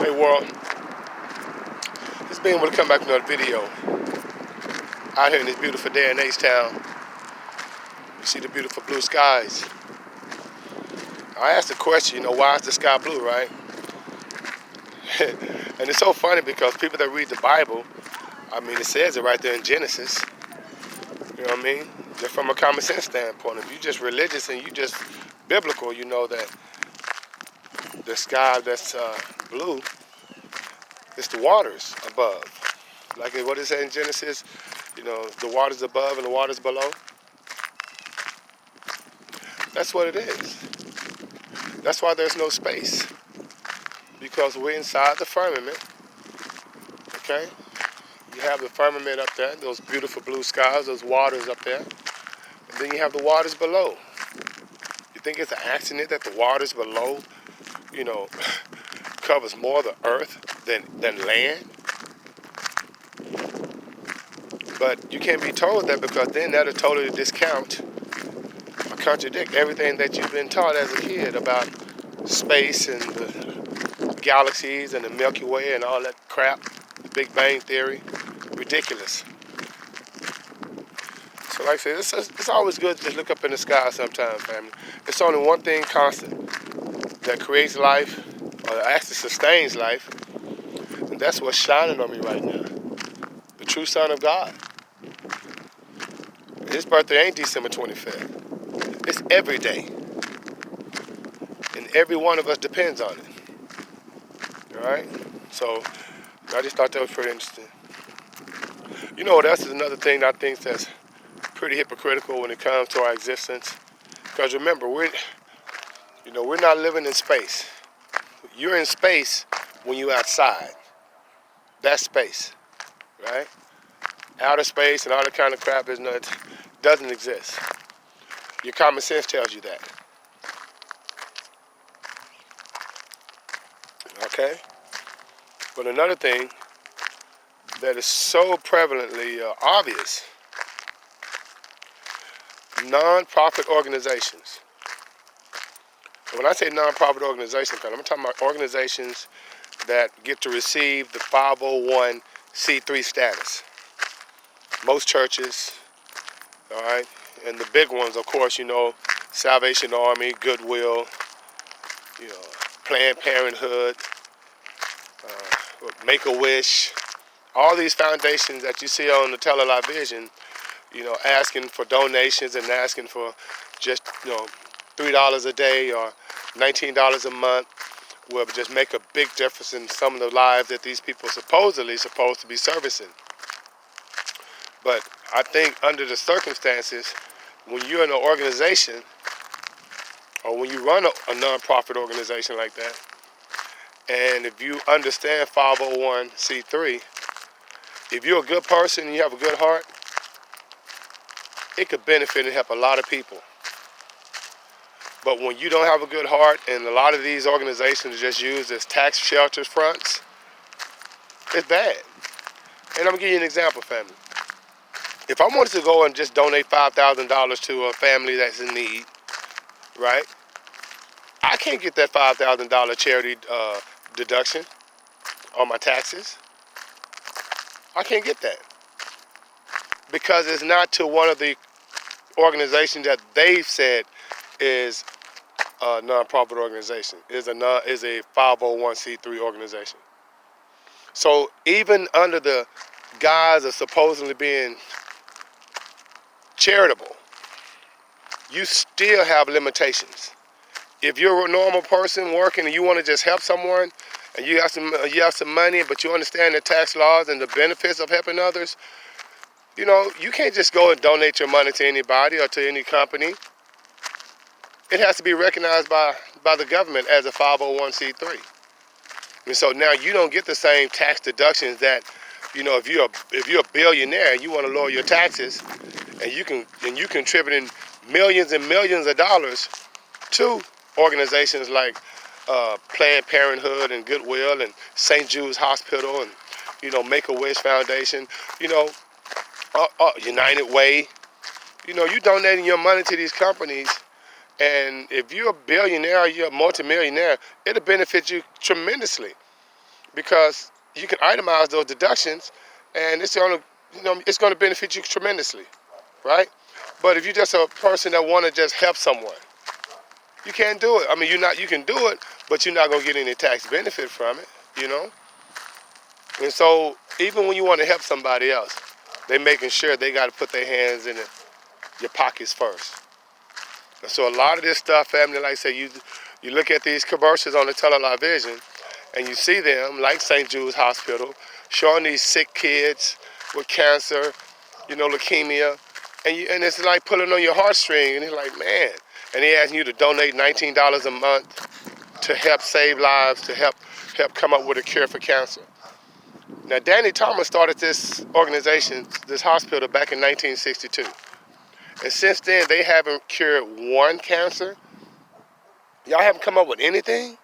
Hey world, just being able to come back with another video out here in this beautiful day in H-Town. You see the beautiful blue skies. I asked the question, why is the sky blue, right? And it's so funny because people that read the Bible, it says it right there in Genesis. You know what I mean? Just from a common sense standpoint, if you're just religious and you just biblical, you know that the sky that's blue, it's the waters above. Like what it says in Genesis, the waters above and the waters below. That's what it is. That's why there's no space. Because we're inside the firmament. Okay? You have the firmament up there, those beautiful blue skies, those waters up there. And then you have the waters below. You think it's an accident that the waters below, covers more of the earth than land? But you can't be told that, because then that'll totally discount or contradict everything that you've been taught as a kid about space and the galaxies and the Milky Way and all that crap, the Big Bang Theory. Ridiculous. So like I said, it's always good to just look up in the sky sometimes, family. It's only one thing constant that creates life, or actually sustains life, and that's what's shining on me right now. The true Son of God. His birthday ain't December 25th. It's every day. And every one of us depends on it. Alright? So, I just thought that was pretty interesting. You know what else is another thing that I think that's pretty hypocritical when it comes to our existence? Because remember, we're not living in space. You're in space when you're outside. That's space. Right? Outer space and all that kind of crap doesn't exist. Your common sense tells you that. Okay? But another thing that is so prevalently obvious, non-profit organizations. When I say non-profit organizations, I'm talking about organizations that get to receive the 501c3 status. Most churches, all right, and the big ones, of course, Salvation Army, Goodwill, Planned Parenthood, Make-A-Wish, all these foundations that you see on the television, asking for donations and asking for just, $3 a day or $19 a month will just make a big difference in some of the lives that these people supposedly supposed to be servicing. But I think under the circumstances, when you're in an organization, or when you run a non-profit organization like that, and if you understand 501c3, if you're a good person and you have a good heart, it could benefit and help a lot of people. But when you don't have a good heart, and a lot of these organizations are just used as tax shelter fronts, it's bad. And I'm going to give you an example, family. If I wanted to go and just donate $5,000 to a family that's in need, right? I can't get that $5,000 charity deduction on my taxes. I can't get that. Because it's not to one of the organizations that they've said is a non-profit organization, is a 501c3 organization. So even under the guise of supposedly being charitable, you still have limitations. If you're a normal person working and you want to just help someone, and you have some money, but you understand the tax laws and the benefits of helping others, you can't just go and donate your money to anybody or to any company. It has to be recognized by the government as a 501c3. And so now you don't get the same tax deductions that, if you're a billionaire and you want to lower your taxes, and you contributing millions and millions of dollars to organizations like Planned Parenthood and Goodwill and St. Jude's Hospital and Make-A-Wish Foundation, United Way. You donating your money to these companies, and if you're a billionaire or you're a multimillionaire, it'll benefit you tremendously. because you can itemize those deductions, and it's going to, it's going to benefit you tremendously, right? But if you're just a person that want to just help someone, you can't do it. I mean, you can do it, but you're not going to get any tax benefit from it, you know? And so even when you want to help somebody else, they making sure they got to put their hands in your pockets first. And so a lot of this stuff, family, like I say, you look at these commercials on the television, and you see them, like St. Jude's Hospital, showing these sick kids with cancer, leukemia, and it's like pulling on your heartstring, and it's like, man. And they asking you to donate $19 a month to help save lives, to help come up with a cure for cancer. Now, Danny Thomas started this organization, this hospital, back in 1962. And since then, they haven't cured one cancer. Y'all haven't come up with anything?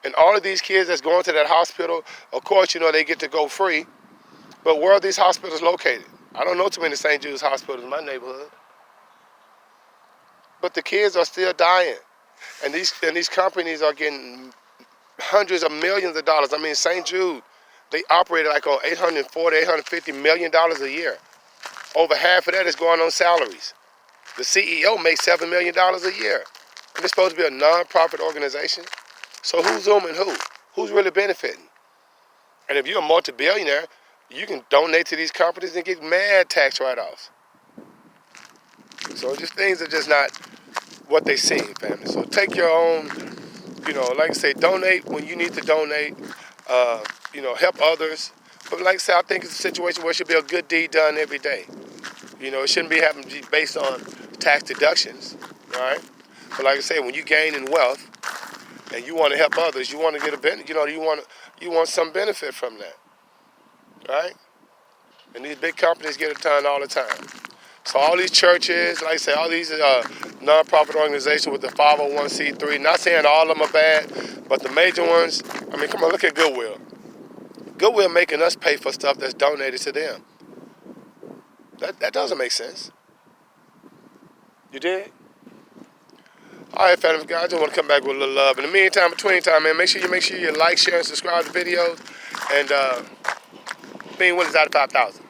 And all of these kids that's going to that hospital, of course, they get to go free. But where are these hospitals located? I don't know too many St. Jude's hospitals in my neighborhood. But the kids are still dying. And these companies are getting hundreds of millions of dollars. I mean, St. Jude, they operate like on $840, $850 million a year. Over half of that is going on salaries. The CEO makes $7 million a year. And it's supposed to be a non-profit organization. So who's zooming who? Who's really benefiting? And if you're a multi-billionaire, you can donate to these companies and get mad tax write-offs. So just things are just not what they seem, family. So take your own, like I say, donate when you need to donate, help others. But like I say, I think it's a situation where it should be a good deed done every day. It shouldn't be having to be based on tax deductions, all right? But like I say, when you gain in wealth and you want to help others, you want to get a benefit, you want some benefit from that, right? And these big companies get it done all the time. So all these churches, like I say, all these non-profit organizations with the 501c3, not saying all of them are bad, but the major ones, I mean, come on, look at Goodwill. Goodwill making us pay for stuff that's donated to them. That doesn't make sense. You did? All right, family, guys, I just want to come back with a little love. In the meantime, between time, man, make sure you like, share, and subscribe to videos. And being winners out of 5,000.